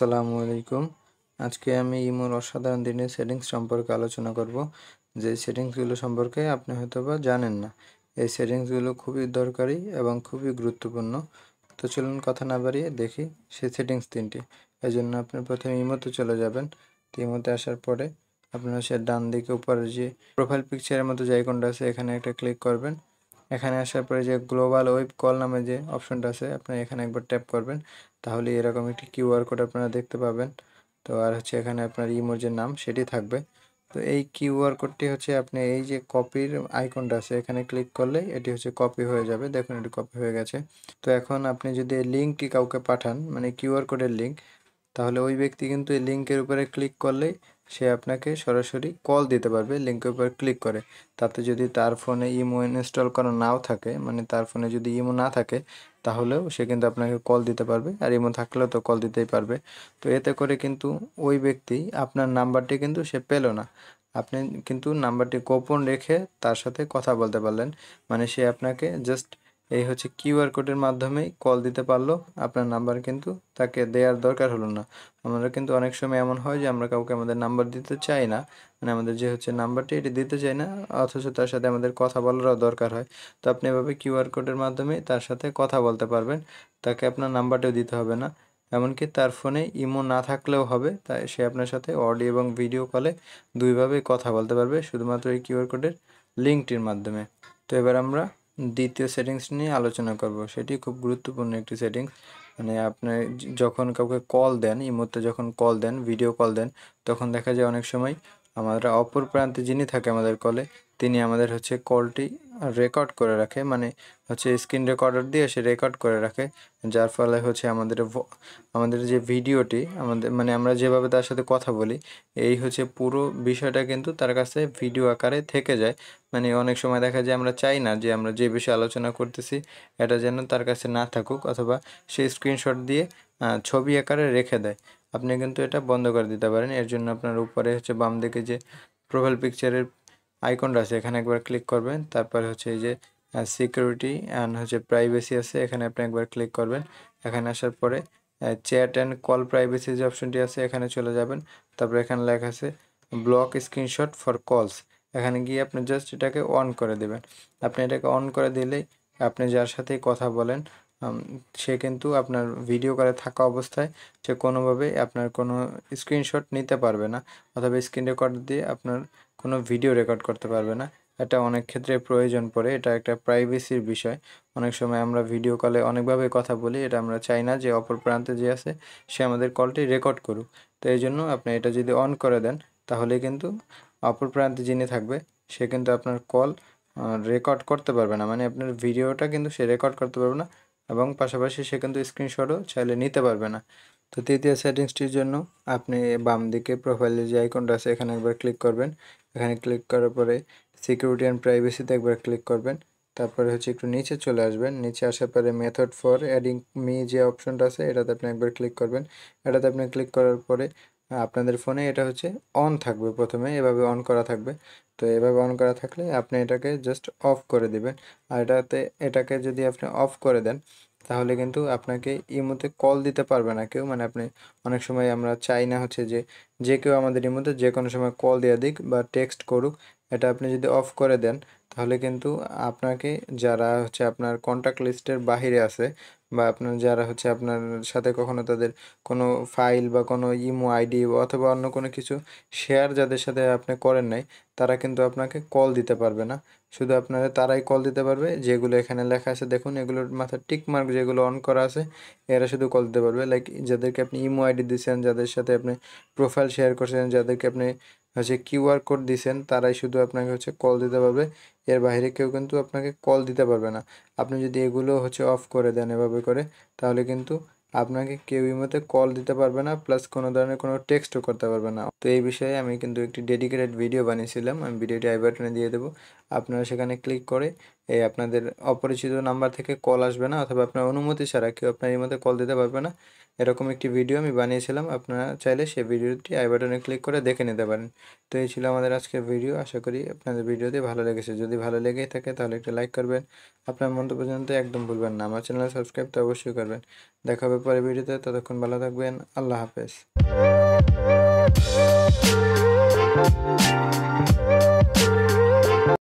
আসসালামু আলাইকুম। আজকে আমি ইমোর অসাধারণ দিনের সেটিংস সম্পর্কে আলোচনা করব। যে সেটিংসগুলো সম্পর্কে আপনি হয়তোবা জানেন না। এই সেটিংসগুলো খুবই দরকারি এবং খুবই গুরুত্বপূর্ণ। তো চলুন কথা না বাড়িয়ে দেখি সেই সেটিংস তিনটি। এজন্য আপনি প্রথমে ইমোতে চলে যাবেন। তো ইমোতে আসার পরে আপনারা সে ডান দিকে উপরে যে প্রোফাইল পিকচারের মতো যে আইকনটা আছে এখানে একটা ক্লিক করবেন। এখানে আসার পরে যে গ্লোবাল ওয়েব কল নামে যে অপশনটা আছে আপনি এখানে একবার ট্যাপ করবেন। তাহলে এরকম একটি কিউআর কোড আপনারা দেখতে পাবেন। তো আর হচ্ছে এখানে আপনার ইমোর যে নাম সেটি থাকবে। তো এই কিউআর কোডটি হচ্ছে আপনি এই যে কপির আইকনটা আছে এখানে ক্লিক করলে এটি হচ্ছে কপি হয়ে যাবে। দেখুন এটি কপি হয়ে গেছে। তো এখন আপনি যদি এই লিঙ্কটি কাউকে পাঠান, মানে কিউআর কোডের লিঙ্ক, তাহলে ওই ব্যক্তি কিন্তু এই লিঙ্কের উপরে ক্লিক করলেই সে আপনাকে সরাসরি কল দিতে পারবে লিঙ্কের উপর ক্লিক করে। তাতে যদি তার ফোনে ইমো ইনস্টল করা নাও থাকে, মানে তার ফোনে যদি ইমো না থাকে, তাহলেও সে কিন্তু আপনাকে কল দিতে পারবে, আর ইমো থাকলেও তো কল দিতেই পারবে। তো এতে করে কিন্তু ওই ব্যক্তি আপনার নাম্বারটি কিন্তু সে পেল না, আপনি কিন্তু নাম্বারটি গোপন রেখে তার সাথে কথা বলতে পারলেন। মানে সে আপনাকে জাস্ট এই হচ্ছে কিউআর কোডের মাধ্যমেই কল দিতে পারলো, আপনার নাম্বার কিন্তু তাকে দেওয়ার দরকার হলো না। আমরা কিন্তু অনেক সময় এমন হয় যে আমরা কাউকে আমাদের নাম্বার দিতে চাই না, মানে আমাদের যে হচ্ছে নাম্বারটি এটি দিতে চাই না, অথচ তার সাথে আমাদের কথা বলারও দরকার হয়। তো আপনি এভাবে কিউআর কোডের মাধ্যমে তার সাথে কথা বলতে পারবেন, তাকে আপনার নাম্বারটাও দিতে হবে না। এমনকি তার ফোনে ইমো না থাকলেও হবে, তাই সে আপনার সাথে অডিও এবং ভিডিও কলে দুইভাবেই কথা বলতে পারবে শুধুমাত্র এই কিউআর কোডের লিঙ্কটির মাধ্যমে। তো এবার আমরা দ্বিতীয় সেটিংস নিয়ে আলোচনা করব। সেটি খুব গুরুত্বপূর্ণ একটি সেটিংস। মানে আপনি যখন কাউকে কল দেন, ইমোতে যখন কল দেন, ভিডিও কল দেন, তখন দেখা যায় অনেক সময় আমরা অপর প্রান্তে যিনি থাকে আমাদের কলে, তিনি আমাদের হচ্ছে কলটি রেকর্ড করে রাখে, মানে হচ্ছে স্ক্রিন রেকর্ডার দিয়ে সে রেকর্ড করে রাখে। যার ফলে হচ্ছে আমাদের যে ভিডিওটি, আমাদের মানে আমরা যেভাবে তার সাথে কথা বলি, এই হচ্ছে পুরো বিষয়টা কিন্তু তার কাছে ভিডিও আকারে থেকে যায়। মানে অনেক সময় দেখা যায় আমরা চাই না যে আমরা যে বিষয়ে আলোচনা করতেছি এটা যেন তার কাছে না থাকুক, অথবা সে স্ক্রিনশট দিয়ে ছবি আকারে রেখে দেয়। আপনি কিন্তু এটা বন্ধ করে দিতে পারেন। এর জন্য আপনার উপরে হচ্ছে বাম দিকে যে প্রোফাইল পিকচারের আইকনটা আছে এখানে একবার ক্লিক করবেন। তারপরে হচ্ছে এই যে সিকিউরিটি অ্যান্ড হচ্ছে প্রাইভেসি আছে, এখানে আপনি একবার ক্লিক করবেন। এখানে আসার পরে চ্যাট অ্যান্ড কল প্রাইভেসি যে অপশনটি আছে এখানে চলে যাবেন। তারপরে এখানে লেখা আছে ব্লক স্ক্রিনশট ফর কলস, এখানে গিয়ে আপনি জাস্ট এটাকে অন করে দেবেন। আপনি এটাকে অন করে দিলেই আপনি যার সাথেই কথা বলেন সে কিন্তু আপনার ভিডিও কলে থাকা অবস্থায় সে কোনোভাবেই আপনার কোনো স্ক্রিনশট নিতে পারবে না, অথবা স্ক্রিন রেকর্ড দিয়ে আপনার কোনো ভিডিও রেকর্ড করতে পারবে না। এটা অনেক ক্ষেত্রে প্রয়োজন পড়ে, এটা একটা প্রাইভেসির বিষয়। অনেক সময় আমরা ভিডিও কলে অনেকভাবে কথা বলি, এটা আমরা চাই না যে অপর প্রান্তে যে আছে সে আমাদের কলটি রেকর্ড করুক। তো এই জন্য আপনি এটা যদি অন করে দেন, তাহলে কিন্তু অপর প্রান্তে যিনি থাকবে সে কিন্তু আপনার কল রেকর্ড করতে পারবে না, মানে আপনার ভিডিওটা কিন্তু সে রেকর্ড করতে পারবে না, এবং পাশাপাশি সে কিন্তু স্ক্রিনশটও চাইলে নিতে পারবে না। তো তৃতীয় সেটিংসটির জন্য আপনি বাম দিকে প্রোফাইলে যে আইকনটা আছে এখানে একবার ক্লিক করবেন। এখানে ক্লিক করার পরে সিকিউরিটি অ্যান্ড প্রাইভেসিতে একবার ক্লিক করবেন। তারপরে হচ্ছে একটু নিচে চলে আসবেন। নিচে আসার পরে মেথড ফর অ্যাডিং মি যে অপশনটা আছে এটাতে আপনি একবার ক্লিক করবেন। এটাতে আপনি ক্লিক করার পরে আপনাদের ফোনে এটা হচ্ছে অন থাকবে, প্রথমে এভাবে অন করা থাকবে। তো এভাবে অন করা থাকলে আপনি এটাকে জাস্ট অফ করে দিবেন। আর এটাকে যদি আপনি অফ করে দেন, তাহলে কিন্তু আপনাকে ইমোতে কল দিতে পারবে না কেউ। মানে আপনি অনেক সময় আমরা চাই না হচ্ছে যে যে কেউ আমাদের ইমোতে যে কোনো সময় কল দিয়ে দিক বা টেক্সট করুক। এটা আপনি যদি অফ করে দেন, তাহলে কিন্তু আপনাকে যারা হচ্ছে আপনার কন্ট্যাক্ট লিস্টের বাহিরে আছে, বা আপনার যারা হচ্ছে আপনার সাথে কখনো তাদের কোনো ফাইল বা কোনো ইমো আইডি অথবা অন্য কোনো কিছু শেয়ার যাদের সাথে আপনি করেন নাই, তারা কিন্তু আপনাকে কল দিতে পারবে না। শুধু আপনারা তারাই কল দিতে পারবে যেগুলো এখানে লেখা আছে, দেখুন এগুলোর মাথায় টিক মার্ক যেগুলো অন করা আছে, এরা শুধু কল দিতে পারবে। লাইক যাদেরকে আপনি ইমো আইডি দিয়েছেন, যাদের সাথে আপনি প্রোফাইল শেয়ার করছেন, যাদেরকে আপনি হচ্ছে কিউআর কোড দিয়েছেন, তারাই শুধু আপনাকে হচ্ছে কল দিতে পারবে। এর বাইরে কেউ কিন্তু আপনাকে কল দিতে পারবে না। আপনি যদি এগুলো হচ্ছে অফ করে দেন এভাবে করে, তাহলে কিন্তু আপনাকে কেউ ইমোতে কল দিতে পারবে না, প্লাস কোনো ধরনের কোনো টেক্সটও করতে পারবে না। তো এই বিষয়ে আমি কিন্তু একটি ডেডিকেটেড ভিডিও বানিয়েছিলাম, আমি ভিডিওটি আই বাটনে দিয়ে দেবো। আপনারা সেখানে ক্লিক করে আপনাদের অপরিচিত নাম্বার থেকে কল আসবে না, অথবা আপনার অনুমতি ছাড়া কেউ আপনার ইমোতে কল দিতে পারবে না। এরকম একটি ভিডিও আমি বানিয়েছিলাম, আপনারা চাইলে সেই ভিডিওটি আই বাটনে ক্লিক করে দেখে নিতে পারেন। তো এই ছিল আমাদের আজকের ভিডিও। আশা করি আপনাদের ভিডিওটি ভালো লেগেছে। যদি ভালো লেগে থাকে তাহলে একটা লাইক করবেন, আপনার মন্তব্য জানাতে একদম ভুলবেন না। আমার চ্যানেল সাবস্ক্রাইব তো অবশ্যই করবেন। দেখা হবে পরের ভিডিওতে, ততক্ষণ ভালো থাকবেন। আল্লাহ হাফেজ।